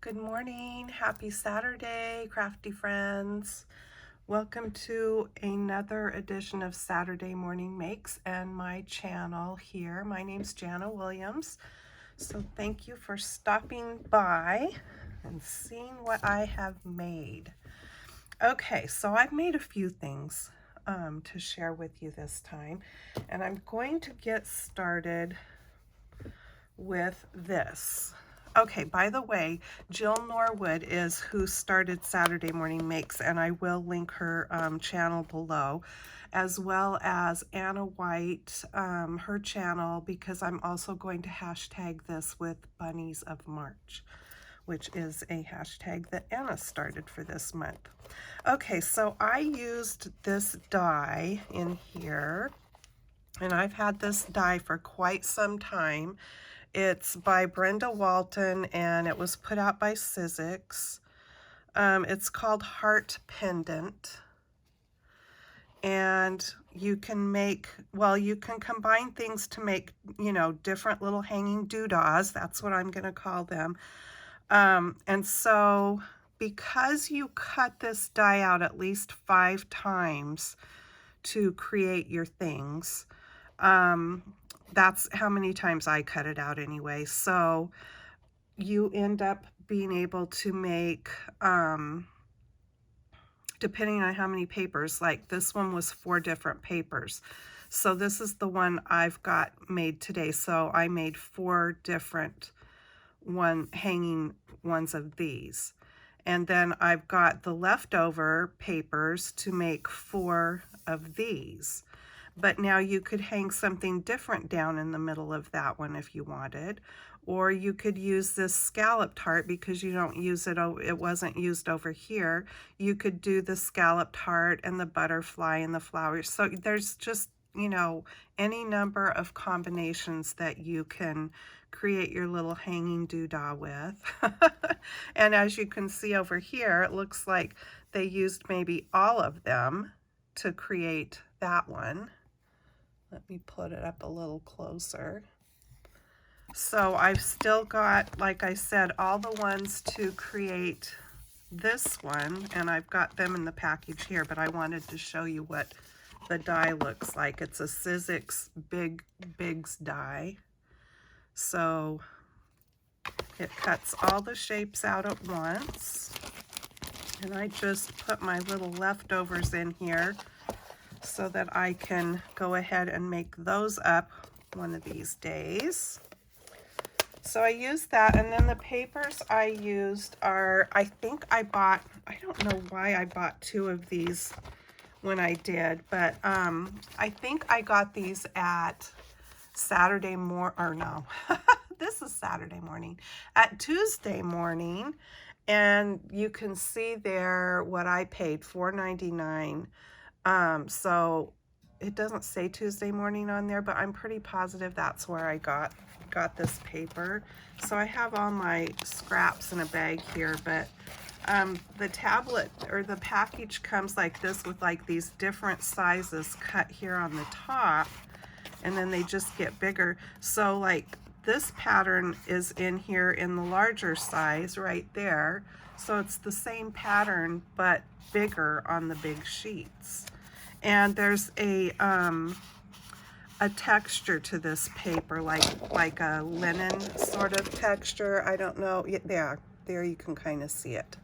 Good morning, happy Saturday, crafty friends. Welcome to another edition of Saturday Morning Makes and my channel here. My name's Jana Williams. So thank you for stopping by and seeing what I have made. Okay, so I've made a few things to share with you this time, and I'm going to get started with this. Okay, by the way, Jill Norwood is who started Saturday Morning Makes, and I will link her channel below, as well as Anna White, her channel, because I'm also going to hashtag this with Bunnies of March, which is a hashtag that Anna started for this month. Okay, so I used this die in here, and I've had this die for quite some time. It's by Brenda Walton, and it was put out by Sizzix. It's called Heart Pendant. And you can make, well, you can combine things to make, different little hanging doodahs. That's what I'm going to call them. And so because you cut this die out at least 5 times to create your things, that's how many times I cut it out anyway. So you end up being able to make, depending on how many papers, like this one was 4 different papers. So this is the one I've got made today. So I made 4 different hanging ones of these. And then I've got the leftover papers to make 4 of these. But now you could hang something different down in the middle of that one if you wanted. Or you could use this scalloped heart because you don't use it, it wasn't used over here. You could do the scalloped heart and the butterfly and the flowers. So there's just, any number of combinations that you can create your little hanging doodah with. And as you can see over here, it looks like they used maybe all of them to create that one. Let me put it up a little closer. So I've still got, like I said, all the ones to create this one, and I've got them in the package here, but I wanted to show you what the die looks like. It's a Sizzix Bigs die. So it cuts all the shapes out at once. And I just put my little leftovers in here so that I can go ahead and make those up one of these days. So I used that, and then the papers I used are, I think I bought, I don't know why I bought 2 of these when I did, but I think I got these at Saturday morning, or no, this is Saturday morning, at Tuesday morning, and you can see there what I paid, $4.99. So it doesn't say Tuesday morning on there, but I'm pretty positive that's where I got this paper. So I have all my scraps in a bag here, but the tablet or the package comes like this with like these different sizes cut here on the top, and then they just get bigger. So like this pattern is in here in the larger size right there. So it's the same pattern, but bigger on the big sheets. And there's a texture to this paper, like a linen sort of texture. I don't know. Yeah, there you can kind of see it.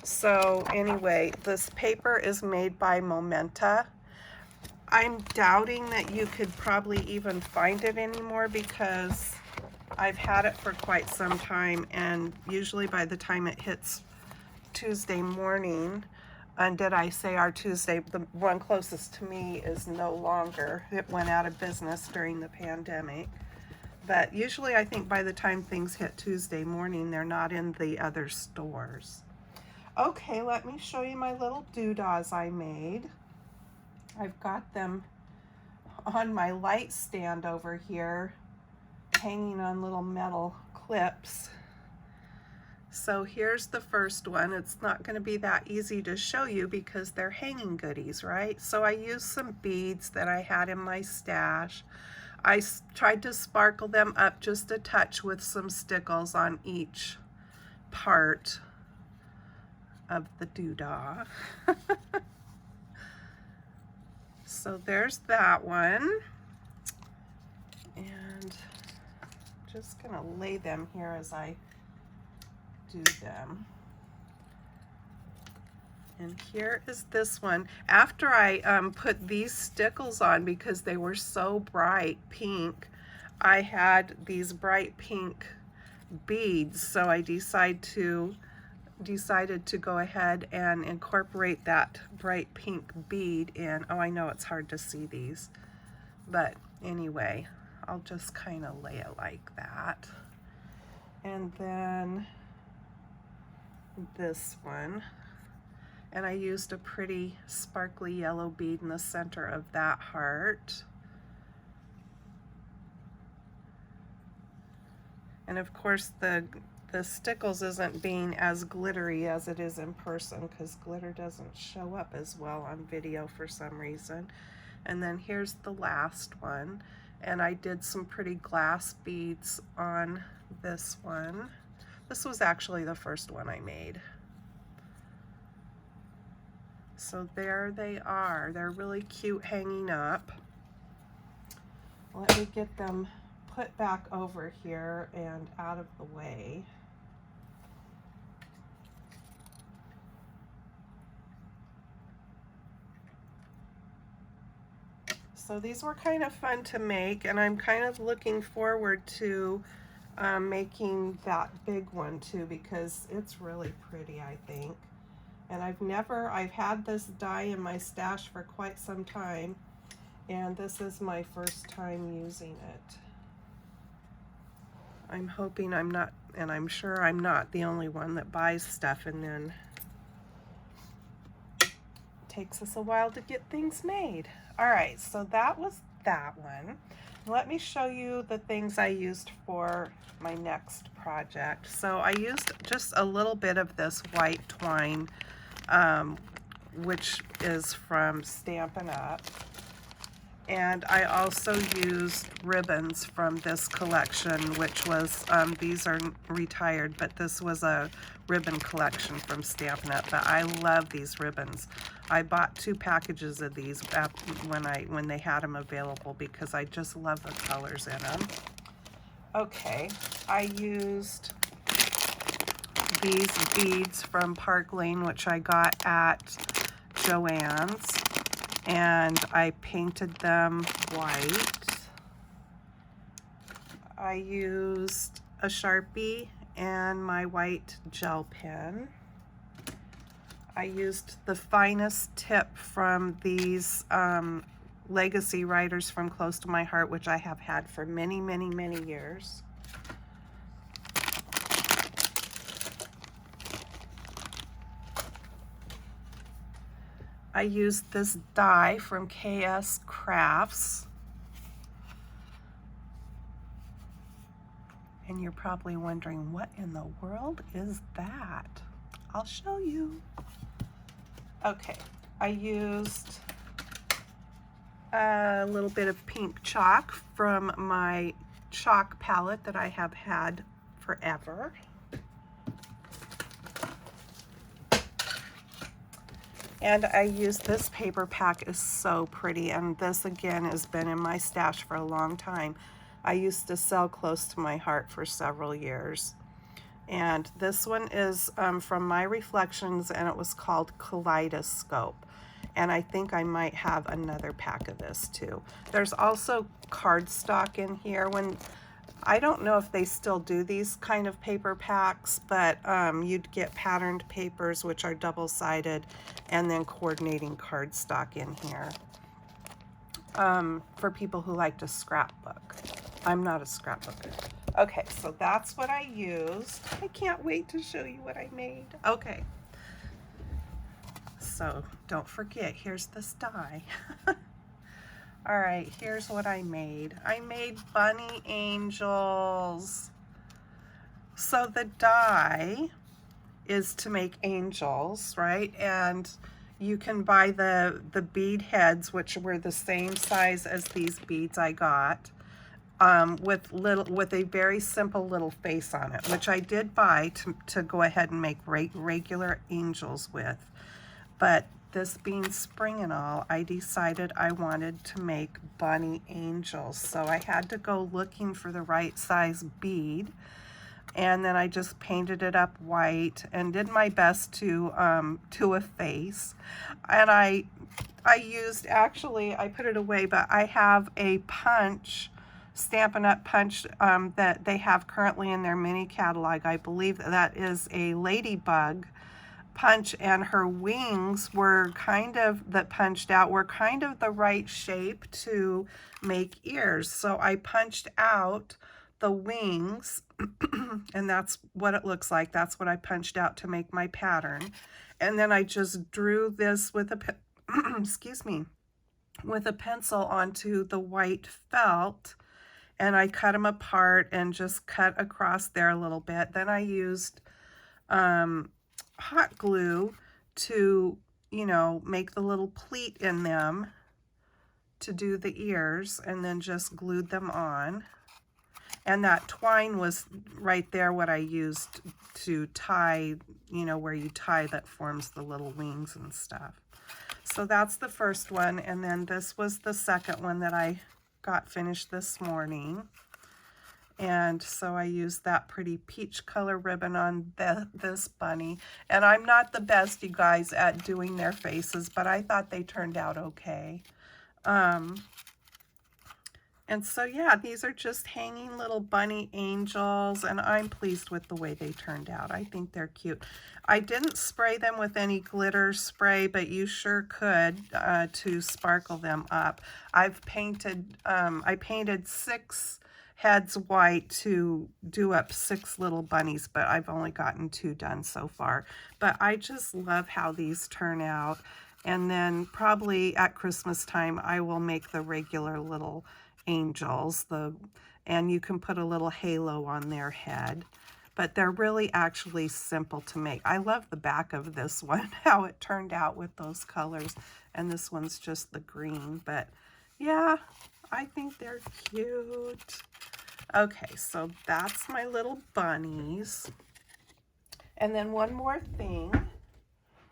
So anyway, this paper is made by Momenta. I'm doubting that you could probably even find it anymore because I've had it for quite some time, and usually by the time it hits Tuesday morning, and did I say our Tuesday, the one closest to me is no longer. It went out of business during the pandemic. But usually I think by the time things hit Tuesday morning, they're not in the other stores. Okay, let me show you my little doodahs I made. I've got them on my light stand over here, hanging on little metal clips. So here's the first one. It's not going to be that easy to show you because they're hanging goodies, right? So I used some beads that I had in my stash. I tried to sparkle them up just a touch with some stickles on each part of the doodah. So there's that one. And just gonna lay them here as I do them. And here is this one. After I put these stickles on, because they were so bright pink, I had these bright pink beads, so I decided to go ahead and incorporate that bright pink bead in. Oh, I know it's hard to see these, but anyway, I'll just kind of lay it like that. And then this one, and I used a pretty sparkly yellow bead in the center of that heart. And of course the stickles isn't being as glittery as it is in person, because glitter doesn't show up as well on video for some reason. And then here's the last one, and I did some pretty glass beads on this one. This was actually the first one I made. So there they are. They're really cute hanging up. Let me get them put back over here and out of the way. So these were kind of fun to make, and I'm kind of looking forward to making that big one too, because it's really pretty, I think. And I've had this die in my stash for quite some time, and this is my first time using it. I'm hoping I'm not, and I'm sure I'm not the only one that buys stuff and then takes us a while to get things made. All right, so that was that one. Let me show you the things I used for my next project. So I used just a little bit of this white twine, which is from Stampin' Up. And I also used ribbons from this collection, which was, these are retired, but this was a ribbon collection from Stampin' Up. But I love these ribbons. I bought 2 packages of these when they had them available, because I just love the colors in them. Okay, I used these beads from Park Lane, which I got at Joann's, and I painted them white. I used a Sharpie and my white gel pen. I used the finest tip from these Legacy Writers from Close to My Heart, which I have had for many, many, many years. I used this die from KS Crafts. And you're probably wondering, what in the world is that? I'll show you. Okay, I used a little bit of pink chalk from my chalk palette that I have had forever. And I used this paper pack. Is so pretty, and this again has been in my stash for a long time. I used to sell Close to My Heart for several years. And this one is from My Reflections, and it was called Kaleidoscope. And I think I might have another pack of this too. There's also cardstock in here. I don't know if they still do these kind of paper packs, but you'd get patterned papers, which are double-sided, and then coordinating cardstock in here for people who like to scrapbook. I'm not a scrapbooker. Okay, so that's what I used. I can't wait to show you what I made. Okay, so don't forget, here's this die. All right, here's what I made. I made bunny angels. So the die is to make angels, right? And you can buy the bead heads, which were the same size as these beads I got, with a very simple little face on it, which I did buy to go ahead and make regular angels with. But this being spring and all, I decided I wanted to make bunny angels. So I had to go looking for the right size bead. And then I just painted it up white and did my best to a face. And I used, actually, I put it away, but I have a punch, Stampin' Up! Punch that they have currently in their mini catalog. I believe that is a ladybug punch, and her wings were kind of, that punched out, were kind of the right shape to make ears. So I punched out the wings and that's what it looks like. That's what I punched out to make my pattern. And then I just drew this with a excuse me, with a pencil onto the white felt, and I cut them apart and just cut across there a little bit. Then I used hot glue to, you know, make the little pleat in them to do the ears, and then just glued them on. And that twine was right there what I used to tie, you know, where you tie that forms the little wings and stuff. So that's the first one, and then this was the second one that I got finished this morning. And so I used that pretty peach color ribbon on this bunny. And I'm not the best, you guys, at doing their faces, but I thought they turned out okay. And so, yeah, these are just hanging little bunny angels, and I'm pleased with the way they turned out. I think they're cute. I didn't spray them with any glitter spray, but you sure could to sparkle them up. I painted 6 heads white to do up 6 little bunnies, but I've only gotten 2 done so far. But I just love how these turn out. And then probably at Christmas time, I will make the regular little angels, and you can put a little halo on their head, but they're really actually simple to make. I love the back of this one, how it turned out with those colors, and this one's just the green. But yeah, I think they're cute. Okay, so that's my little bunnies. And then one more thing,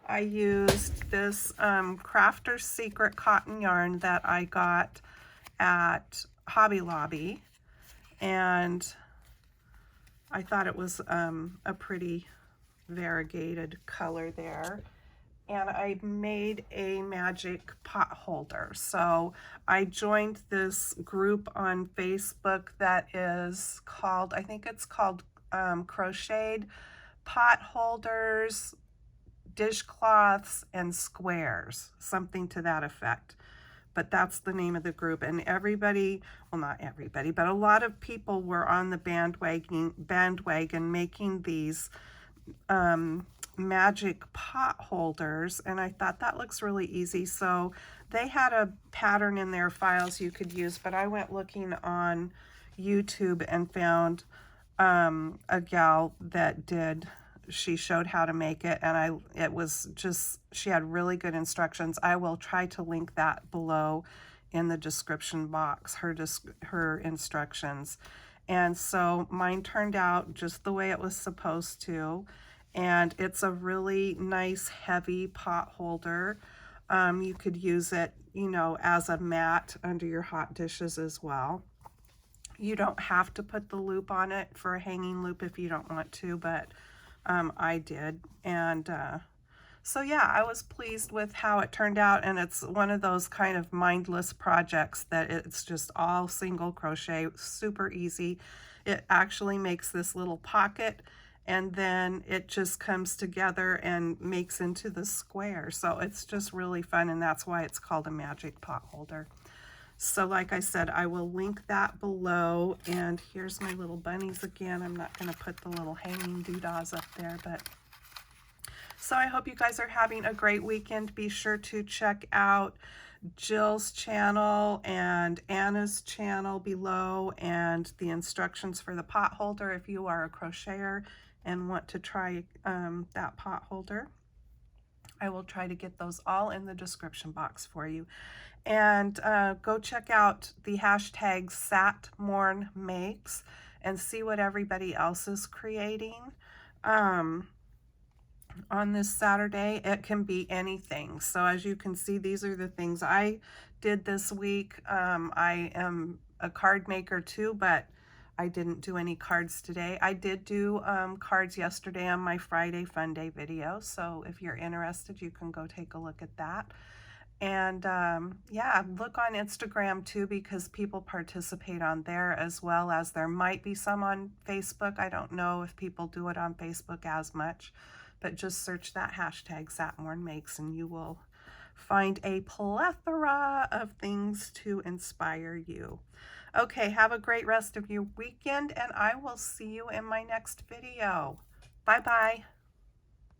I used this Crafter's Secret cotton yarn that I got at Hobby Lobby, and I thought it was a pretty variegated color there. And I made a magic pot holder. So I joined this group on Facebook that is called, I think it's called Crocheted Pot Holders, Dishcloths, and Squares, something to that effect. But that's the name of the group, and everybody, well, not everybody, but a lot of people were on the bandwagon making these magic pot holders, and I thought that looks really easy. So they had a pattern in their files you could use, but I went looking on YouTube and found a gal that did, she showed how to make it, and it was just, she had really good instructions. I will try to link that below in the description box, her instructions. And so mine turned out just the way it was supposed to, and it's a really nice heavy pot holder. You could use it, you know, as a mat under your hot dishes as well. You don't have to put the loop on it for a hanging loop if you don't want to, but I did. And so yeah, I was pleased with how it turned out, and it's one of those kind of mindless projects that it's just all single crochet, super easy. It actually makes this little pocket, and then it just comes together and makes into the square. So it's just really fun, and that's why it's called a magic pot holder. So like I said, I will link that below, and here's my little bunnies again. I'm not going to put the little hanging doodahs up there, but so I hope you guys are having a great weekend. Be sure to check out Jill's channel and Anna's channel below, and the instructions for the pot holder if you are a crocheter and want to try that pot holder. I will try to get those all in the description box for you. And go check out the hashtag SatMornMakes and see what everybody else is creating on this Saturday. It can be anything. So as you can see, these are the things I did this week. I am a card maker too, but I didn't do any cards today. I did do cards yesterday on my Friday Fun Day video. So if you're interested, you can go take a look at that. And yeah, look on Instagram too, because people participate on there, as well as there might be some on Facebook. I don't know if people do it on Facebook as much, but just search that hashtag SatMornMakes and you will find a plethora of things to inspire you. Okay, have a great rest of your weekend, and I will see you in my next video. Bye-bye.